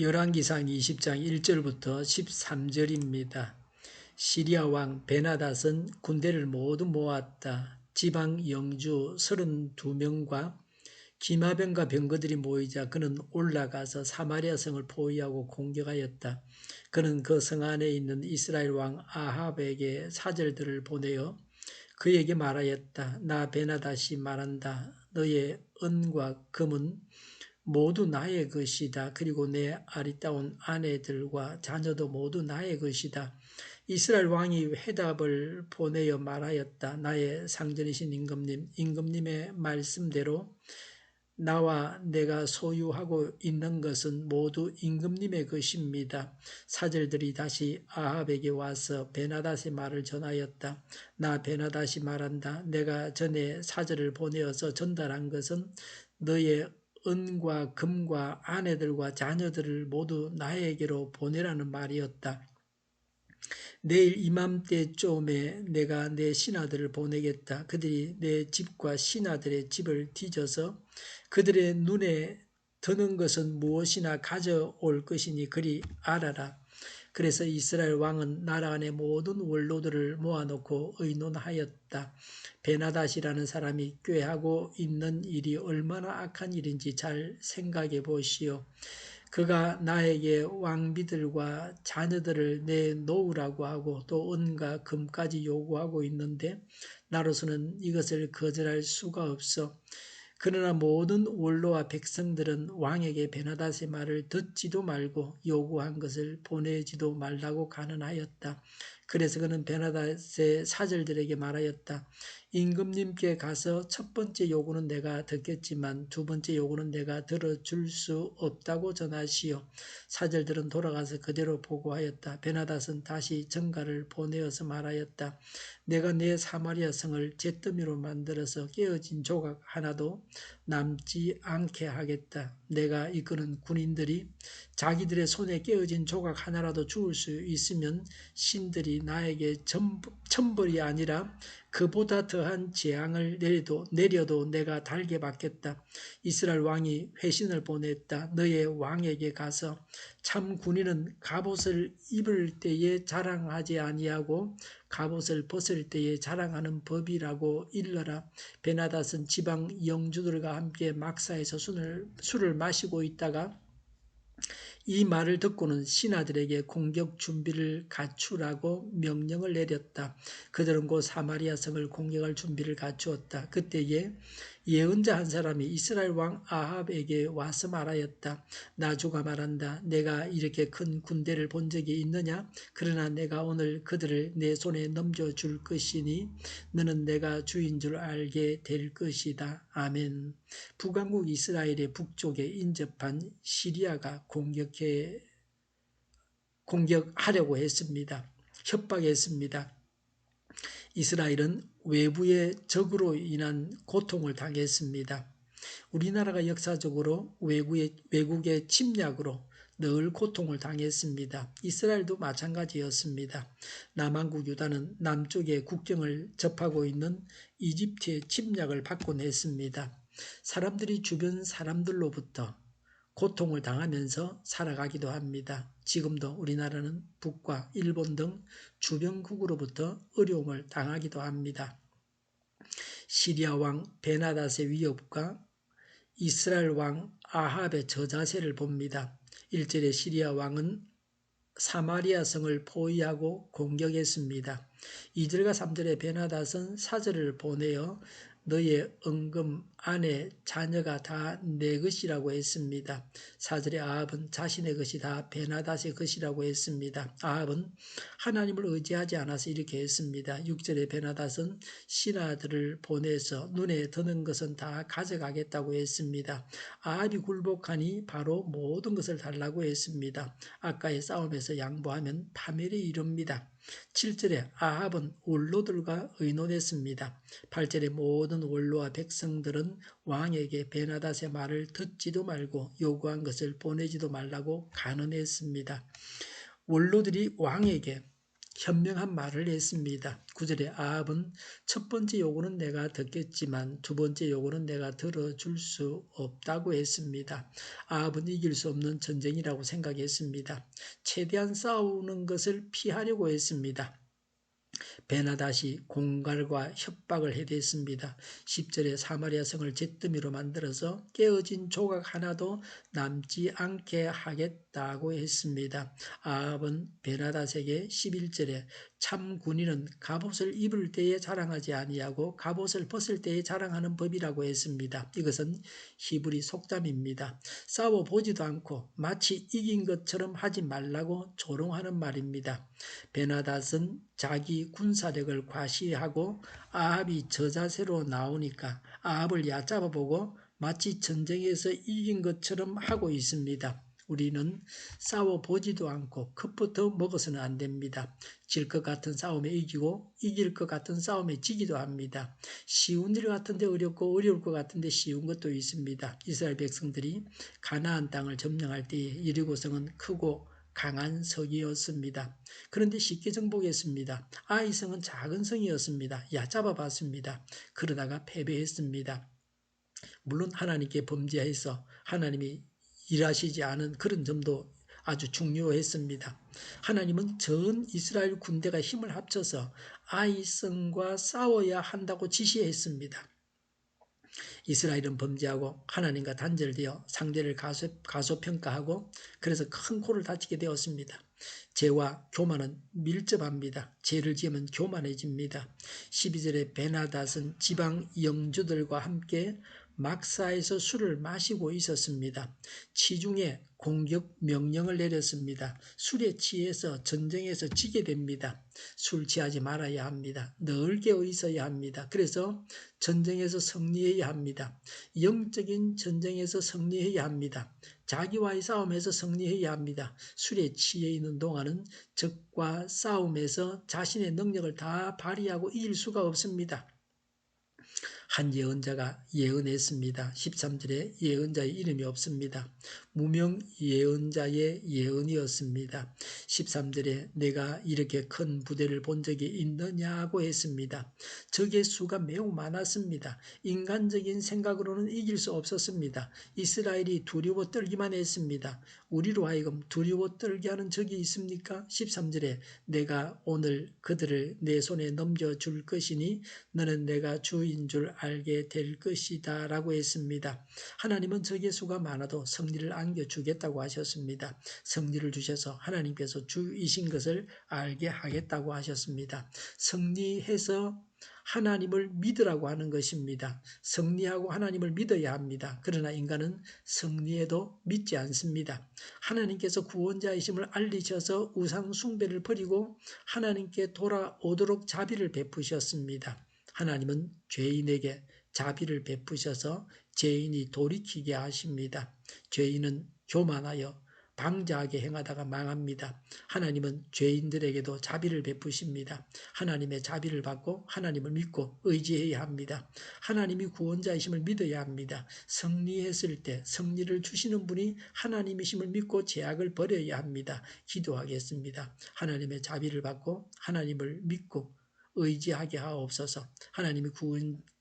열왕기상 20장 1절부터 13절입니다. 시리아 왕 베나닷은 군대를 모두 모았다. 지방 영주 32명과 기마병과 병거들이 모이자 그는 올라가서 사마리아 성을 포위하고 공격하였다. 그는 그 성 안에 있는 이스라엘 왕 아합에게 사절들을 보내어 그에게 말하였다. 나 베나닷이 말한다. 너의 은과 금은 모두 나의 것이다. 그리고 내 아리따운 아내들과 자녀도 모두 나의 것이다. 이스라엘 왕이 회답을 보내어 말하였다. 나의 상전이신 임금님의 말씀대로 나와 내가 소유하고 있는 것은 모두 임금님의 것입니다. 사절들이 다시 아합에게 와서 베나닷의 말을 전하였다. 나 베나닷이 말한다. 내가 전에 사절을 보내어서 전달한 것은 너의 은과 금과 아내들과 자녀들을 모두 나에게로 보내라는 말이었다. 내일 이맘때쯤에 내가 내 신하들을 보내겠다. 그들이 내 집과 신하들의 집을 뒤져서 그들의 눈에 드는 것은 무엇이나 가져올 것이니 그리 알아라. 그래서 이스라엘 왕은 나라 안의 모든 원로들을 모아놓고 의논하였다. 베나닷이라는 사람이 꾀하고 있는 일이 얼마나 악한 일인지 잘 생각해 보시오. 그가 나에게 왕비들과 자녀들을 내놓으라고 하고 또 은과 금까지 요구하고 있는데 나로서는 이것을 거절할 수가 없어. 그러나 모든 원로와 백성들은 왕에게 베나닷의 말을 듣지도 말고 요구한 것을 보내지도 말라고 간언하였다. 그래서 그는 베나닷의 사절들에게 말하였다. 임금님께 가서 첫 번째 요구는 내가 듣겠지만 두 번째 요구는 내가 들어줄 수 없다고 전하시오. 사절들은 돌아가서 그대로 보고하였다. 베나닷은 다시 전가를 보내어서 말하였다. 내가 내 사마리아 성을 잿더미로 만들어서 깨어진 조각 하나도 남지 않게 하겠다. 내가 이끄는 군인들이 자기들의 손에 깨어진 조각 하나라도 주울 수 있으면 신들이 나에게 천벌이 아니라 그보다 더한 재앙을 내려도 내가 달게 받겠다. 이스라엘 왕이 회신을 보냈다. 너의 왕에게 가서 참 군인은 갑옷을 입을 때에 자랑하지 아니하고 갑옷을 벗을 때에 자랑하는 법이라고 일러라. 베나닷은 지방 영주들과 함께 막사에서 술을 마시고 있다가 이 말을 듣고는 신하들에게 공격 준비를 갖추라고 명령을 내렸다. 그들은 곧 사마리아 성을 공격할 준비를 갖추었다. 그때에 예언자 한 사람이 이스라엘 왕 아합에게 와서 말하였다. 나주가 말한다. 내가 이렇게 큰 군대를 본 적이 있느냐? 그러나 내가 오늘 그들을 내 손에 넘겨줄 것이니 너는 내가 주인 줄 알게 될 것이다. 아멘. 북왕국 이스라엘의 북쪽에 인접한 시리아가 공격하려고 했습니다. 협박했습니다. 이스라엘은 외부의 적으로 인한 고통을 당했습니다. 우리나라가 역사적으로 외국의 침략으로 늘 고통을 당했습니다. 이스라엘도 마찬가지였습니다. 남왕국 유다는 남쪽의 국경을 접하고 있는 이집트의 침략을 받곤 했습니다. 사람들이 주변 사람들로부터 고통을 당하면서 살아가기도 합니다. 지금도 우리나라는 북과 일본 등 주변국으로부터 어려움을 당하기도 합니다. 시리아 왕 베나닷의 위협과 이스라엘 왕 아합의 저자세를 봅니다. 1절에 시리아 왕은 사마리아 성을 포위하고 공격했습니다. 2절과 3절에 베나닷은 사절을 보내어 너의 은금, 아내, 자녀가 다 내 것이라고 했습니다. 4절에 아합은 자신의 것이 다 베나닷의 것이라고 했습니다. 아합은 하나님을 의지하지 않아서 이렇게 했습니다. 6절에 베나닷은 신하들을 보내서 눈에 드는 것은 다 가져가겠다고 했습니다. 아합이 굴복하니 바로 모든 것을 달라고 했습니다. 아까의 싸움에서 양보하면 파멸에 이릅니다. 7절에 아합은 원로들과 의논했습니다. 8절에 모든 원로와 백성들은 왕에게 베나닷의 말을 듣지도 말고 요구한 것을 보내지도 말라고 간언했습니다. 원로들이 왕에게 현명한 말을 했습니다. 9절에 아합은 첫 번째 요구는 내가 듣겠지만 두 번째 요구는 내가 들어줄 수 없다고 했습니다. 아합은 이길 수 없는 전쟁이라고 생각했습니다. 최대한 싸우는 것을 피하려고 했습니다. 베나닷이 공갈과 협박을 해댔습니다. 10절에 사마리아 성을 잿더미로 만들어서 깨어진 조각 하나도 남지 않게 하겠다고 했습니다. 아합은 베나닷에게 11절에 참 군인은 갑옷을 입을 때에 자랑하지 아니하고 갑옷을 벗을 때에 자랑하는 법이라고 했습니다. 이것은 히브리 속담입니다. 싸워보지도 않고 마치 이긴 것처럼 하지 말라고 조롱하는 말입니다. 베나닷은 자기 군사력을 과시하고 아합이 저자세로 나오니까 아합을 얕잡아보고 마치 전쟁에서 이긴 것처럼 하고 있습니다. 우리는 싸워보지도 않고 컵부터 먹어서는 안 됩니다. 질 것 같은 싸움에 이기고 이길 것 같은 싸움에 지기도 합니다. 쉬운 일 같은데 어렵고 어려울 것 같은데 쉬운 것도 있습니다. 이스라엘 백성들이 가나안 땅을 점령할 때에 여리고성은 크고 강한 성이었습니다. 그런데 쉽게 정복했습니다. 아이 성은 작은 성이었습니다. 얕잡아 봤습니다. 그러다가 패배했습니다. 물론 하나님께 범죄해서 하나님이 일하시지 않은 그런 점도 아주 중요했습니다. 하나님은 전 이스라엘 군대가 힘을 합쳐서 아이 성과 싸워야 한다고 지시했습니다. 이스라엘은 범죄하고 하나님과 단절되어 상대를 가소평가하고 그래서 큰 코를 다치게 되었습니다. 죄와 교만은 밀접합니다. 죄를 지으면 교만해집니다. 12절에 베나닷은 지방 영주들과 함께 막사에서 술을 마시고 있었습니다. 치중에 공격 명령을 내렸습니다. 술에 취해서 전쟁에서 지게 됩니다. 술 취하지 말아야 합니다. 늘 깨어 있어야 합니다. 그래서 전쟁에서 승리해야 합니다. 영적인 전쟁에서 승리해야 합니다. 자기와의 싸움에서 승리해야 합니다. 술에 취해 있는 동안은 적과 싸움에서 자신의 능력을 다 발휘하고 이길 수가 없습니다. 한 예언자가 예언했습니다. 13절에 예언자의 이름이 없습니다. 무명 예언자의 예언이었습니다. 13절에 내가 이렇게 큰 부대를 본 적이 있느냐고 했습니다. 적의 수가 매우 많았습니다. 인간적인 생각으로는 이길 수 없었습니다. 이스라엘이 두려워 떨기만 했습니다. 우리로 하여금 두려워 떨게 하는 적이 있습니까? 13절에 내가 오늘 그들을 내 손에 넘겨줄 것이니 너는 내가 주인 줄 알게 될 것이다 라고 했습니다. 하나님은 적의 수가 많아도 승리를 안겨주겠다고 하셨습니다. 승리를 주셔서 하나님께서 주이신 것을 알게 하겠다고 하셨습니다. 승리해서 하나님을 믿으라고 하는 것입니다. 승리하고 하나님을 믿어야 합니다. 그러나 인간은 승리해도 믿지 않습니다. 하나님께서 구원자이심을 알리셔서 우상 숭배를 버리고 하나님께 돌아오도록 자비를 베푸셨습니다. 하나님은 죄인에게 자비를 베푸셔서 죄인이 돌이키게 하십니다. 죄인은 교만하여 방자하게 행하다가 망합니다. 하나님은 죄인들에게도 자비를 베푸십니다. 하나님의 자비를 받고 하나님을 믿고 의지해야 합니다. 하나님이 구원자이심을 믿어야 합니다. 승리했을 때 승리를 주시는 분이 하나님이심을 믿고 죄악을 버려야 합니다. 기도하겠습니다. 하나님의 자비를 받고 하나님을 믿고 의지하게 하옵소서. 하나님이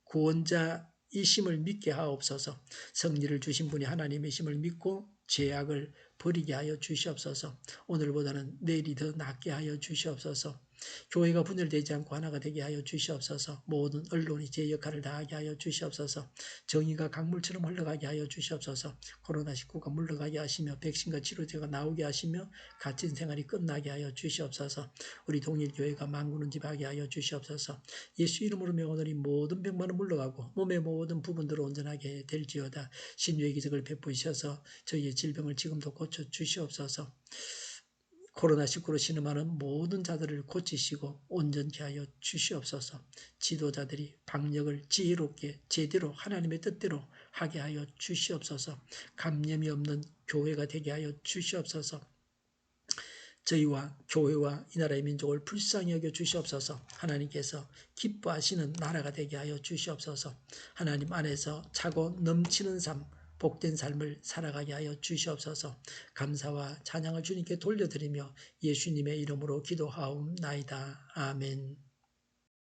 구원자이심을 믿게 하옵소서. 승리를 주신 분이 하나님이심을 믿고 죄악을 버리게 하여 주시옵소서. 오늘보다는 내일이 더 낫게 하여 주시옵소서. 교회가 분열되지 않고 하나가 되게 하여 주시옵소서. 모든 언론이 제 역할을 다하게 하여 주시옵소서. 정의가 강물처럼 흘러가게 하여 주시옵소서. 코로나19가 물러가게 하시며 백신과 치료제가 나오게 하시며 갇힌 생활이 끝나게 하여 주시옵소서. 우리 동일교회가 만군을 집하게 하여 주시옵소서. 예수 이름으로 명하노니 모든 병만은 물러가고 몸의 모든 부분들을 온전하게 될지어다. 신유의 기적을 베푸셔서 저희의 질병을 지금도 고쳐 주시옵소서. 코로나19로 신음하는 모든 자들을 고치시고 온전케 하여 주시옵소서. 지도자들이 방역을 지혜롭게 제대로 하나님의 뜻대로 하게 하여 주시옵소서. 감염이 없는 교회가 되게 하여 주시옵소서. 저희와 교회와 이 나라의 민족을 불쌍히 여겨 주시옵소서. 하나님께서 기뻐하시는 나라가 되게 하여 주시옵소서. 하나님 안에서 차고 넘치는 삶, 복된 삶을 살아가게 하여 주시옵소서. 감사와 찬양을 주님께 돌려드리며 예수님의 이름으로 기도하옵나이다. 아멘.